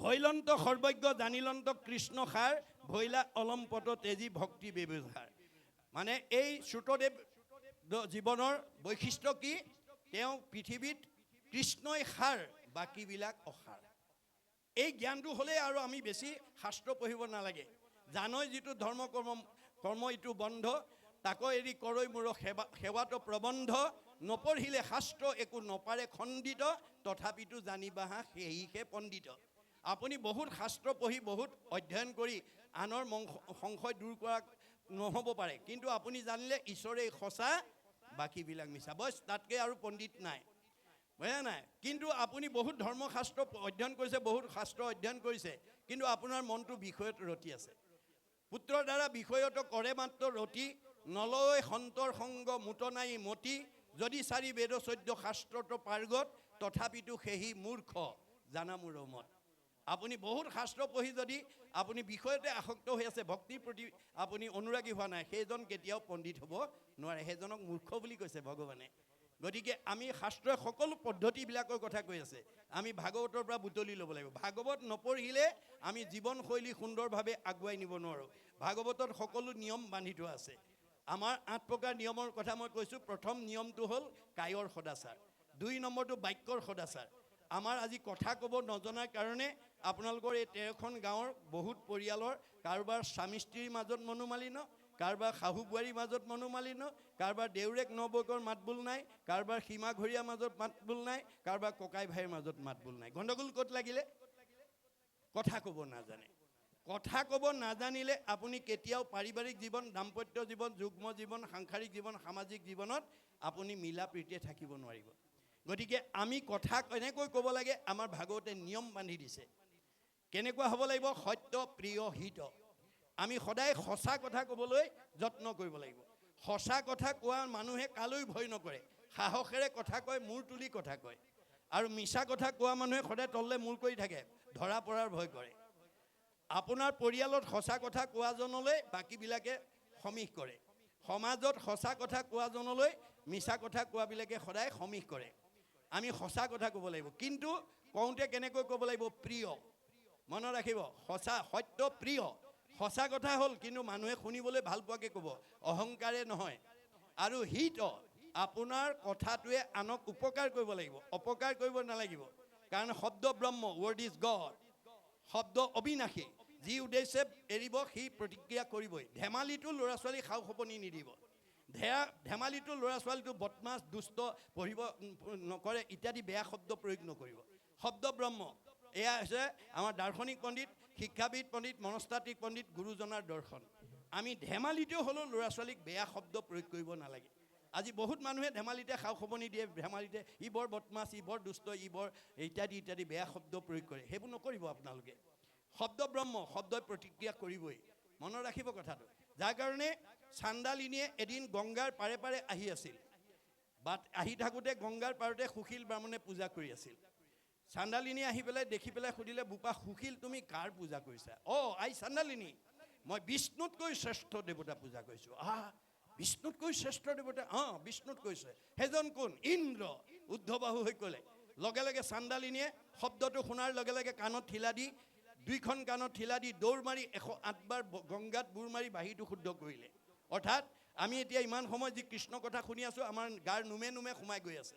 ভৈলন্ত সৰ্বজ্ঞ জানিলন্ত কৃষ্ণ সাৰ ভৈলা অলম্পট তেজী ভক্তি ব্যৱহাৰ। মানে এই শ্ৰুতদেৱ জীৱনৰ বৈশিষ্ট্য কি? তেওঁ পৃথিৱীত কৃষ্ণই সাৰ, বাকীবিলাক অসাৰ। এই জ্ঞানটো হ'লে আৰু আমি বেছি শাস্ত্ৰ পঢ়িব নালাগে। জানৈ যিটো ধৰ্ম কৰ্ম ইটো বন্ধ, তাকো এৰি কৰৈ মোৰ সেৱাটো প্ৰবন্ধ। নপঢ়িলে শাস্ত্ৰ একো নপাৰে খণ্ডিত, তথাপিতো জানিবা হা সেহিহে পণ্ডিত। আপুনি বহুত শাস্ত্ৰ পঢ়ি বহুত অধ্যয়ন কৰি আনৰ সংশয় দূৰ কৰা নহ'ব পাৰে, কিন্তু আপুনি জানিলে ঈশ্বৰেই সঁচা, বাকীবিলাক মিছা। বছ তাতকৈ আৰু পণ্ডিত নাই, বুজা নাই? কিন্তু আপুনি বহুত ধৰ্মশাস্ত্ৰ অধ্যয়ন কৰিছে, বহুত শাস্ত্ৰ অধ্যয়ন কৰিছে, কিন্তু আপোনাৰ মনটো বিষয়ত ৰতি আছে। পুত্ৰৰ দ্বাৰা বিষয়ত কৰে মাত্ৰ ৰতি, নলয় সন্তৰ সংগ মুত নাই মতি। যদি চাৰি বেদ 14 শাস্ত্ৰত পাৰ্গত, তথাপিতো সেহি মূৰ্খ জানা মোৰ মত। আপুনি বহুত শাস্ত্ৰ পঢ়ি যদি আপুনি বিষয়তে আসক্ত হৈ আছে, ভক্তিৰ প্ৰতি আপুনি অনুৰাগী হোৱা নাই, সেইজন কেতিয়াও পণ্ডিত হ'ব নোৱাৰে, সেইজনক মূৰ্খ বুলি কৈছে ভগৱানে। গতিকে আমি শাস্ত্ৰই সকলো পদ্ধতিবিলাকৰ কথা কৈ আছে, আমি ভাগৱতৰ পৰা বুটলি ল'ব লাগিব। ভাগৱত নপঢ়িলে আমি জীৱনশৈলী সুন্দৰভাৱে আগুৱাই নিব নোৱাৰোঁ। ভাগৱতত সকলো নিয়ম বান্ধি থোৱা আছে। আমাৰ 8 প্ৰকাৰ নিয়মৰ কথা মই কৈছোঁ। প্ৰথম নিয়মটো হ'ল কায়ৰ সদাচাৰ, 2 নম্বৰটো বাক্যৰ সদাচাৰ। আমাৰ আজি কথা ক'ব নজনাৰ কাৰণে আপোনালোকৰ এই 13খন গাঁৱৰ বহুত পৰিয়ালৰ কাৰোবাৰ স্বামী স্ত্ৰীৰ মাজত মনোমালিন্য, কাৰোবাৰ শাহু বোৱাৰীৰ মাজত মনোমালিন্য, কাৰোবাৰ দেউৰেক নবৌকৰ মাতবোল নাই, কাৰোবাৰ সীমা ঘৰীয়াৰ মাজত মাতবোল নাই, কাৰোবাৰ ককাই ভাইৰ মাজত মাতবোল নাই। গণ্ডগোল ক'ত লাগিলে? কথা ক'ব নাজানে। কথা ক'ব নাজানিলে আপুনি কেতিয়াও পাৰিবাৰিক জীৱন, দাম্পত্য জীৱন, যুগ্ম জীৱন, সাংসাৰিক জীৱন, সামাজিক জীৱনত আপুনি মিলা প্ৰীতিৰে থাকিব নোৱাৰিব। গতিকে আমি কথা কেনেকৈ ক'ব লাগে, আমাৰ ভাগৱতে নিয়ম বান্ধি দিছে। কেনেকুৱা হ'ব লাগিব? সত্য প্ৰিয় হিত। আমি সদায় সঁচা কথা ক'বলৈ যত্ন কৰিব লাগিব। সঁচা কথা কোৱা মানুহে কালৈ ভয় নকৰে, সাহসেৰে কথা কয়, মূৰ তুলি কথা কয়। আৰু মিছা কথা কোৱা মানুহে সদায় তললৈ মূৰ কৰি থাকে, ধৰা পৰাৰ ভয় কৰে। আপোনাৰ পৰিয়ালত সঁচা কথা কোৱাজনলৈ বাকীবিলাকে সমীহ কৰে, সমাজত সঁচা কথা কোৱাজনলৈ মিছা কথা কোৱাবিলাকে সদায় সমীহ কৰে। আমি সঁচা কথা ক'ব লাগিব, কিন্তু কওঁতে কেনেকৈ ক'ব লাগিব? প্ৰিয়। মনত ৰাখিব, সঁচা সত্য প্ৰিয়। সঁচা কথা হ'ল, কিন্তু মানুহে শুনিবলৈ ভাল পোৱাকৈ ক'ব, অহংকাৰে নহয়। আৰু হিত, আপোনাৰ কথাটোৱে আনক উপকাৰ কৰিব লাগিব, অপকাৰ কৰিব নালাগিব। কাৰণ শব্দ ব্ৰহ্ম, ৱৰ্ড ইজ গড। শব্দ অবিনাশী, যি উদ্দেশ্যে এৰিব সি প্ৰতিক্ৰিয়া কৰিবই। ধেমালিটো ল'ৰা ছোৱালী খাও খপনি নিদিব। ধেমালিটো ল'ৰা ছোৱালীটো বদমাছ, দুষ্ট, পঢ়িব নকৰে ইত্যাদি বেয়া শব্দ প্ৰয়োগ নকৰিব। শব্দ ব্ৰহ্ম, এয়া হৈছে আমাৰ দাৰ্শনিক পণ্ডিত, শিক্ষাবিদ পণ্ডিত, মনস্তাত্ত্বিক পণ্ডিত, গুৰুজনাৰ দৰ্শন। আমি ধেমালিতেও হ'লেও ল'ৰা ছোৱালীক বেয়া শব্দ প্ৰয়োগ কৰিব নালাগে। আজি বহুত মানুহে ধেমালিতে খাও খপনি দিয়ে, ধেমালিতে ই বৰ বদমাছ, ই বৰ দুষ্ট, ই বৰ ইত্যাদি ইত্যাদি বেয়া শব্দ প্ৰয়োগ কৰে। সেইবোৰ নকৰিব আপোনালোকে। শব্দ ব্ৰহ্ম, শব্দই প্ৰতিক্ৰিয়া কৰিবই। মনত ৰাখিব কথাটো। যাৰ কাৰণে চাণ্ডালিনীয়ে এদিন গংগাৰ পাৰে পাৰে আহি আছিল। বাট আহি থাকোঁতে গংগাৰ পাৰতে সুশীল ব্ৰাহ্মণে পূজা কৰি আছিল। চাণ্ডালিনী আহি পেলাই দেখি পেলাই সুধিলে, বোপা সুশীল, তুমি কাৰ পূজা কৰিছা? আই চাণ্ডালিনী, মই বিষ্ণুতকৈ শ্ৰেষ্ঠ দেৱতা পূজা কৰিছোঁ। বিষ্ণুতকৈ শ্ৰেষ্ঠ দেৱতা? বিষ্ণুত কৈছে। সেইজন কোন? ইন্দ্ৰ। উদ্ধবাহু হৈ ক'লে। লগে লগে চাণ্ডালিনীয়ে শব্দটো শুনাৰ লগে লগে কাণত ঠিলা দি, 2খন কাণত ঠিলা দি দৌৰ মাৰি 108 বাৰ গংগাত বুৰ মাৰি বাহিৰটো শুদ্ধ কৰিলে। অৰ্থাৎ আমি এতিয়া ইমান সময় যি কৃষ্ণ কথা শুনি আছোঁ, আমাৰ গাৰ নোমে নোমে সোমাই গৈ আছে,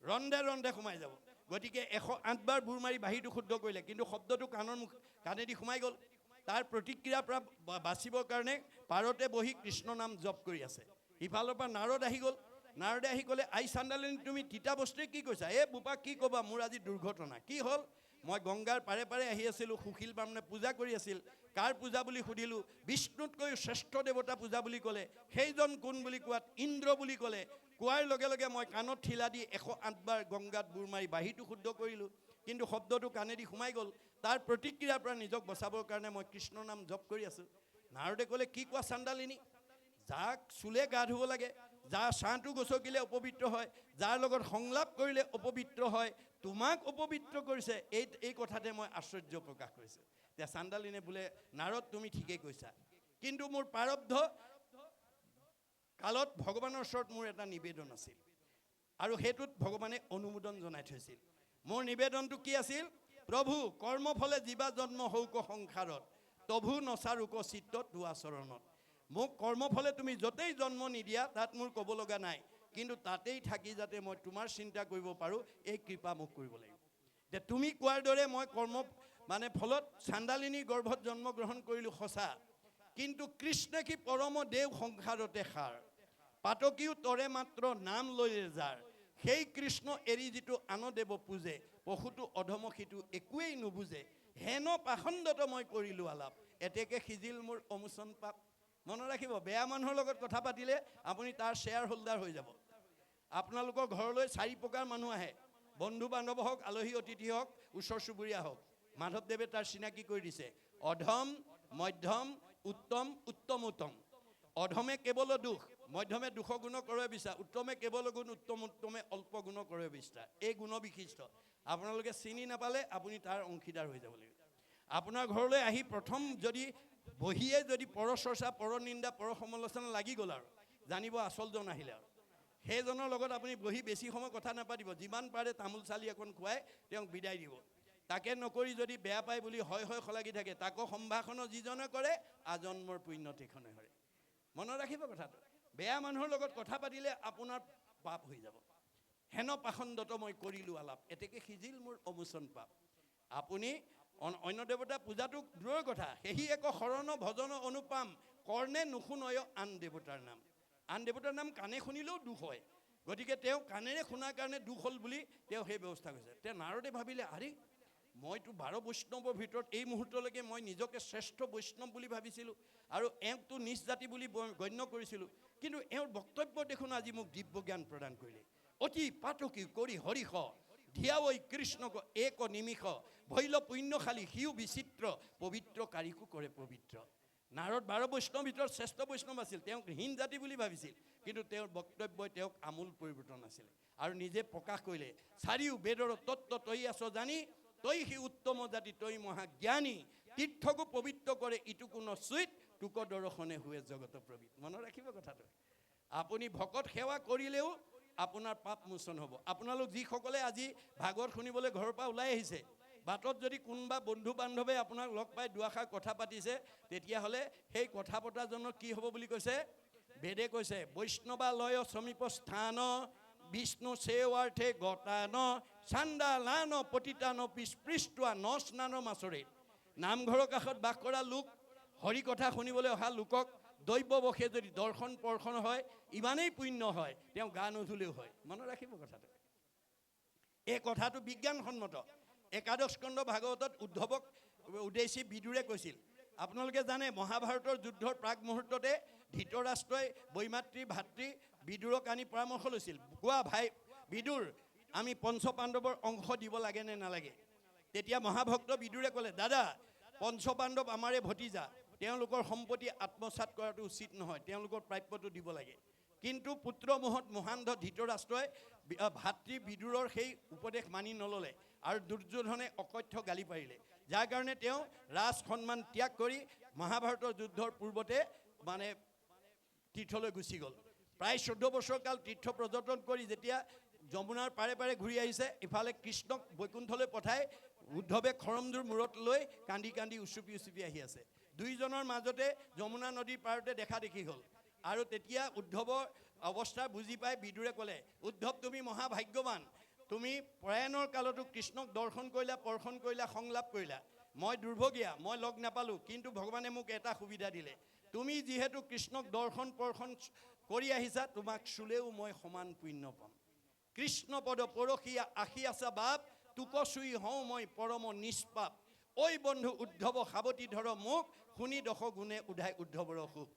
ৰন্ধে ৰন্ধে সোমাই যাব। গতিকে 108 বাৰ বুৰ মাৰি বাহিৰটো শুদ্ধ কৰিলে, কিন্তু শব্দটো কাণেদি সোমাই গ'ল। তাৰ প্ৰতিক্ৰিয়াৰ পৰা বাচিবৰ কাৰণে পাৰতে বহি কৃষ্ণ নাম জপ কৰি আছে। ইফালৰ পৰা নাৰদ আহি গ'ল। নাৰদে আহি ক'লে, আই চাণ্ডালিনী, তুমি তিতা বস্তুৱে কি কৈছা? বোপা কি ক'বা, মোৰ আজি দুৰ্ঘটনা। কি হ'ল? মই গংগাৰ পাৰে পাৰে আহি আছিলোঁ, সুশীল ব্ৰাহ্মণে পূজা কৰি আছিল। কাৰ পূজা বুলি সুধিলোঁ, বিষ্ণুতকৈ শ্ৰেষ্ঠ দেৱতা পূজা বুলি ক'লে। সেইজন কোন বুলি কোৱাত ইন্দ্ৰ বুলি ক'লে। কোৱাৰ লগে লগে মই কাণত ঠিলা দি 108 বাৰ গংগাত বুৰ মাৰি বাহিৰটো শুদ্ধ কৰিলোঁ, কিন্তু শব্দটো কাণেদি সোমাই গ'ল। তাৰ প্ৰতিক্ৰিয়াৰ পৰা নিজক বচাবৰ কাৰণে মই কৃষ্ণ নাম জপ কৰি আছোঁ। নাৰদে ক'লে, কি কোৱা চাণ্ডালিনী? যাক চুলে গা ধুব লাগে, যাৰ ছাঁটো গছকিলে অপবিত্ৰ হয়, যাৰ লগত সংলাপ কৰিলে অপবিত্ৰ হয়, তোমাক অপবিত্ৰ কৰিছে। এই কথাতে মই আশ্চৰ্য প্ৰকাশ কৰিছোঁ। এতিয়া চাণ্ডালিনে বোলে, নাৰদ তুমি ঠিকেই কৈছা, কিন্তু মোৰ প্ৰাৰব্ধ কালত ভগৱানৰ ওচৰত মোৰ এটা নিবেদন আছিল, আৰু সেইটোত ভগৱানে অনুমোদন জনাই থৈছিল। মোৰ নিবেদনটো কি আছিল? প্ৰভু কৰ্মফলে জীৱা জন্ম হৌক সংসাৰত তভু নচাৰোক চিত্ত তোৱা চৰণত। মোক কৰ্মফলে তুমি য'তেই জন্ম নিদিয়া তাত মোৰ ক'ব লগা নাই, কিন্তু তাতেই থাকি যাতে মই তোমাৰ চিন্তা কৰিব পাৰোঁ এই কৃপা মোক কৰিব লাগিব। যে তুমি কোৱাৰ দৰে মই কৰ্ম মানে ফলত চাণ্ডালিনীৰ গৰ্ভত জন্মগ্ৰহণ কৰিলোঁ সঁচা, কিন্তু কৃষ্ণ কি পৰম দেৱ সংসাৰতে সাৰ, পাতকীও তৰে মাত্ৰ নাম লৈলে যাৰ, সেই কৃষ্ণ এৰি যিটো আন দেৱ পূজে, পশুটো অধম সিটো একোৱেই নুবুজে, হেন পাখণ্ডত মই কৰিলোঁ আলাপ, এতেকে সিজিল মোৰ অমোচন পাপ। মনত ৰাখিব, বেয়া মানুহৰ লগত কথা পাতিলে আপুনি তাৰ শ্বেয়াৰ হোল্ডাৰ হৈ যাব। আপোনালোকৰ ঘৰলৈ 4 প্ৰকাৰ মানুহ আহে, বন্ধু বান্ধৱ হওক, আলহী অতিথি হওক, ওচৰ চুবুৰীয়া হওক। মাধৱদেৱে তাৰ চিনাকি কৰি দিছে, অধম, মধ্যম, উত্তম, উত্তমোত্তম। অধমে কেৱল দুখ, মধ্যমে দুখ গুণ কৰে বিচাৰ, উত্তমে কেৱল গুণ, উত্তমে অল্প গুণ কৰে বিচাৰ। এই গুণ বিশিষ্ট আপোনালোকে চিনি নাপালে আপুনি তাৰ অংশীদাৰ হৈ যাব লাগিব। আপোনাৰ ঘৰলৈ আহি প্ৰথম যদি বহিয়ে যদি পৰচৰ্চা, পৰনিন্দা, পৰ সমালোচনা লাগি গ'ল আৰু জানিব আচলজন আহিলে আৰু সেইজনৰ লগত আপুনি বহি বেছি সময় কথা নাপাতিব, যিমান পাৰে তামোল চালি এখন খুৱাই তেওঁক বিদায় দিব। তাকে নকৰি যদি বেয়া পায় বুলি হয় হয় খলাগি থাকে, তাকো সম্ভাষণ যিজনে কৰে আজন্মৰ পুণ্য তেখনে হৰে। মনত ৰাখিব কথাটো, বেয়া মানুহৰ লগত কথা পাতিলে আপোনাৰ পাপ হৈ যাব। হেন পাখণ্ডত মই কৰিলোঁ আলাপ, এতেকে সিজিল মোৰ অমোচন পাপ। আপুনি অন্য দেৱতা পূজাটো দূৰৰ কথা, সেহি এক শৰণ ভজন অনুপাম, কৰ্ণে নুশুনয় আন দেৱতাৰ নাম। আন দেৱতাৰ নাম কাণে শুনিলেও দুখ হয়, গতিকে তেওঁ কাণেৰে শুনাৰ কাৰণে দুখ হ'ল বুলি তেওঁ সেই ব্যৱস্থা কৰিছে। তেওঁ নাৰদে ভাবিলে, আৰে মইতো 12 বৈষ্ণৱৰ ভিতৰত এই মুহূৰ্তলৈকে মই নিজকে শ্ৰেষ্ঠ বৈষ্ণৱ বুলি ভাবিছিলোঁ আৰু এওঁকতো নিজ জাতি বুলি গণ্য কৰিছিলোঁ, কিন্তু এওঁৰ বক্তব্য দেখোন আজি মোক দিব্য জ্ঞান প্ৰদান কৰিলে। অতি পাতকী কৰি হৰিষ ধিয়াৱৈ কৃষ্ণক এক নিমিষ, ভৈল পুণ্যশালী সিও বিচিত্ৰ, পবিত্ৰ কাৰিকো কৰে পবিত্ৰ। নাৰদ 12 বৈষ্ণৱৰ ভিতৰত শ্ৰেষ্ঠ বৈষ্ণৱ আছিল, তেওঁক হীন জাতি বুলি ভাবিছিল, কিন্তু তেওঁৰ বক্তব্যই তেওঁক আমূল পৰিৱৰ্তন আছিলে আৰু নিজে প্ৰকাশ কৰিলে, চাৰিও বেদৰ তত্ত্ব তই আছ জানি, তই সি উত্তম জাতি তই মহাজ্ঞানী, তীৰ্থকো পবিত্ৰ কৰে ইটোকো নচুইত, তোক দৰ্শনে হুৱে জগত প্ৰবীত। মনত ৰাখিব কথাটো, আপুনি ভকত সেৱা কৰিলেও আপোনাৰ পাপ মোচন হ'ব। আপোনালোক যিসকলে আজি ভাগৱত শুনিবলৈ ঘৰৰ পৰা ওলাই আহিছে, বাটত যদি কোনোবা বন্ধু বান্ধৱে আপোনাক লগ পাই দুআষাৰ কথা পাতিছে, তেতিয়াহ'লে সেই কথা পতাজনৰ কি হ'ব বুলি কৈছে, বেদে কৈছে, বৈষ্ণৱালয় সমীপ স্থান, বিষ্ণু সেৱাৰ্থে গতান, চাণ্ডালান পতিতান পৃষ্ঠোৱা ন স্নান মাছৰে। নামঘৰৰ কাষত বাস কৰা লোক, হৰি কথা শুনিবলৈ অহা লোকক দৈৱবশে যদি দৰ্শন পৰ্শন হয়, ইমানেই পুণ্য হয়, তেওঁ গা নুধুলেও হয়। মনত ৰাখিব কথাটো, এই কথাটো বিজ্ঞানসন্মত। একাদশ স্কন্ধ ভাগৱতত উদ্ধৱক উদ্দেশ্যি বিদুৰে কৈছিল, আপোনালোকে জানে মহাভাৰতৰ যুদ্ধৰ প্ৰাক মুহূৰ্ততে ধৃতৰাষ্ট্ৰই বৈমাতৃ ভাতৃ বিদুৰক আনি পৰামৰ্শ লৈছিল, কোৱা ভাই বিদুৰ, আমি পঞ্চ পাণ্ডৱৰ অংশ দিব লাগে নে নালাগে? তেতিয়া মহাভক্ত বিদুৰে ক'লে, দাদা পঞ্চ পাণ্ডৱ আমাৰে ভতিজা, তেওঁলোকৰ সম্পত্তি আত্মসাৎ কৰাটো উচিত নহয়, তেওঁলোকৰ প্ৰাপ্যটো দিব লাগে। কিন্তু পুত্ৰ মোহত মহান্ধ ধৃতৰাষ্ট্ৰই ভাতৃ বিদুৰৰ সেই উপদেশ মানি নল'লে আৰু দুৰ্যোধনে অকথ্য গালি পাৰিলে, যাৰ কাৰণে তেওঁ ৰাজ সন্মান ত্যাগ কৰি মহাভাৰতৰ যুদ্ধৰ পূৰ্বতে মানে তীৰ্থলৈ গুচি গ'ল। প্ৰায় 14 বছৰ কাল তীৰ্থ পৰ্যটন কৰি যেতিয়া যমুনাৰ পাৰে পাৰে ঘূৰি আহিছে, ইফালে কৃষ্ণক বৈকুণ্ঠলৈ পঠাই উদ্ধৱে খৰমদুৰ মূৰত লৈ কান্দি কান্দি উচুপি উচুপি আহি আছে। দুইজনৰ মাজতে যমুনা নদীৰ পাৰতে দেখা দেখি হ'ল আৰু তেতিয়া উদ্ধৱৰ অৱস্থা বুজি পাই বিদুৰে ক'লে, উদ্ধৱ তুমি মহাভাগ্যৱান, তুমি প্ৰয়াণৰ কালতো কৃষ্ণক দৰ্শন কৰিলা, পৰ্শন কৰিলা, সংলাপ কৰিলা। মই দুৰ্ভগীয়া, মই লগ নাপালোঁ, কিন্তু ভগৱানে মোক এটা সুবিধা দিলে, তুমি যিহেতু কৃষ্ণক দৰ্শন পৰ্শন কৰি আহিছা, তোমাক চুলেও মই সমান পুণ্য পাম। কৃষ্ণ পদ পৰশীয়া আশী আছা বাপ, তোক চুই হওঁ মই পৰম নিষ্পাপ। ঐ বন্ধু উদ্ধৱ সাৱতি ধৰ মোক, শুনি দশ গুণে উধাই উদ্ধৱৰ সুখ।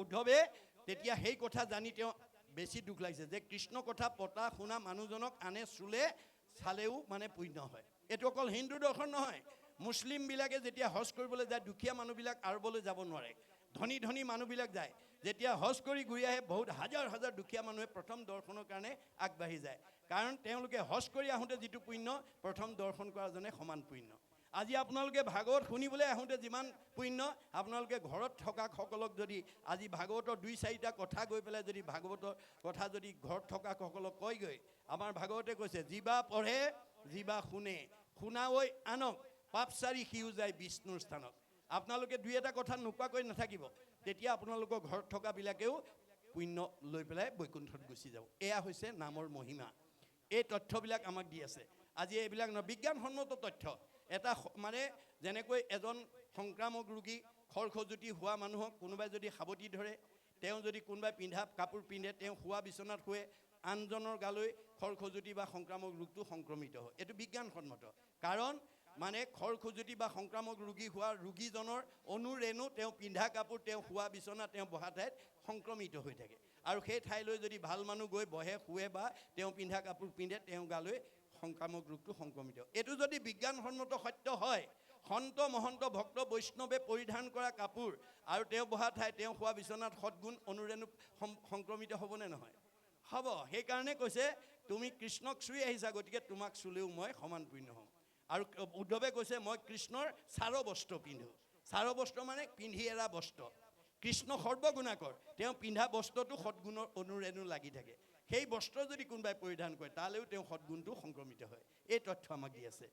উদ্ধৱে তেতিয়া সেই কথা জানি তেওঁ বেছি দুখ লাগিছে যে কৃষ্ণ কথা পতা শুনা মানুহজনক আনে চুলে চালেও মানে পুণ্য হয়। এইটো অকল হিন্দু দৰ্শন নহয়, মুছলিমবিলাকে যেতিয়া হজ কৰিবলৈ যায়, দুখীয়া মানুহবিলাক আৰবলৈ যাব নোৱাৰে, ধনী ধনী মানুহবিলাক যায়। যেতিয়া হজ কৰি ঘূৰি আহে, বহুত হাজাৰ হাজাৰ দুখীয়া মানুহে প্ৰথম দৰ্শনৰ কাৰণে আগবাঢ়ি যায়, কাৰণ তেওঁলোকে হজ কৰি আহোঁতে যিটো পুণ্য, প্ৰথম দৰ্শন কৰাজনে সমান পুণ্য। আজি আপোনালোকে ভাগৱত শুনিবলৈ আহোঁতে যিমান পুণ্য, আপোনালোকে ঘৰত থকা সকলক যদি আজি ভাগৱতৰ 2-4টা কথা গৈ পেলাই যদি ভাগৱতৰ কথা যদি ঘৰত থকা সকলক কয়গৈ, আমাৰ ভাগৱতে কৈছে, যিবা পঢ়ে যিবা শুনে, শুনাৱৈ আনক পাপচাৰী সিও যায় বিষ্ণুৰ স্থানত। আপোনালোকে দুই এটা কথা নোকোৱাকৈ নাথাকিব, তেতিয়া আপোনালোকৰ ঘৰত থকাবিলাকেও পুণ্য লৈ পেলাই বৈকুণ্ঠত গুচি যাব। এয়া হৈছে নামৰ মহিমা। এই তথ্যবিলাক আমাক দি আছে। আজি এইবিলাক বিজ্ঞানসন্মত তথ্য। এটা মানে যেনেকৈ এজন সংক্ৰামক ৰোগী খৰখজুতি হোৱা মানুহক কোনোবাই যদি সাৱটি ধৰে, তেওঁ যদি কোনোবাই পিন্ধা কাপোৰ পিন্ধে, তেওঁ শোৱা বিচনাত শুৱে, আনজনৰ গালৈ খৰখজুতি বা সংক্ৰামক ৰোগটো সংক্ৰমিত হয়। এইটো বিজ্ঞানসন্মত। কাৰণ মানে খৰখজুতি বা সংক্ৰামক ৰোগী হোৱা ৰোগীজনৰ অনুৰেণু তেওঁ পিন্ধা কাপোৰ, তেওঁ শোৱা বিচনা, তেওঁ বহা ঠাইত সংক্ৰমিত হৈ থাকে। আৰু সেই ঠাইলৈ যদি ভাল মানুহ গৈ বহে, শুৱে বা তেওঁ পিন্ধা কাপোৰ পিন্ধে, তেওঁ গালৈ সংক্ৰামক ৰোগটো সংক্ৰমিত। এইটো যদি বিজ্ঞানসন্মত সত্য হয়, সন্ত মহন্ত ভক্ত বৈষ্ণৱে পৰিধান কৰা কাপোৰ আৰু তেওঁ বহা ঠাই, তেওঁ শোৱা বিচনাত সদ্গুণ অনুৰেণু সংক্ৰমিত হ'বনে নহয়? হ'ব। সেইকাৰণে কৈছে তুমি কৃষ্ণক চুই আহিছা, গতিকে তোমাক চুলেও মই সমান পুণ্য হ'ম। আৰু উদ্ধৱে কৈছে মই কৃষ্ণৰ চাৰ বস্ত্ৰ পিন্ধোঁ। চাৰ বস্ত্ৰ মানে পিন্ধি এৰা বস্ত্ৰ। কৃষ্ণ সৰ্বগুণাকৰ, তেওঁ পিন্ধা বস্ত্ৰটো সদ্গুণৰ অনুৰেণু লাগি থাকে। সেই বস্ত্ৰ যদি কোনোবাই পৰিধান কৰে, তালৈও তেওঁ সদ্গুণটো সংক্ৰমিত হয়। এই তথ্য আমাক দি আছে।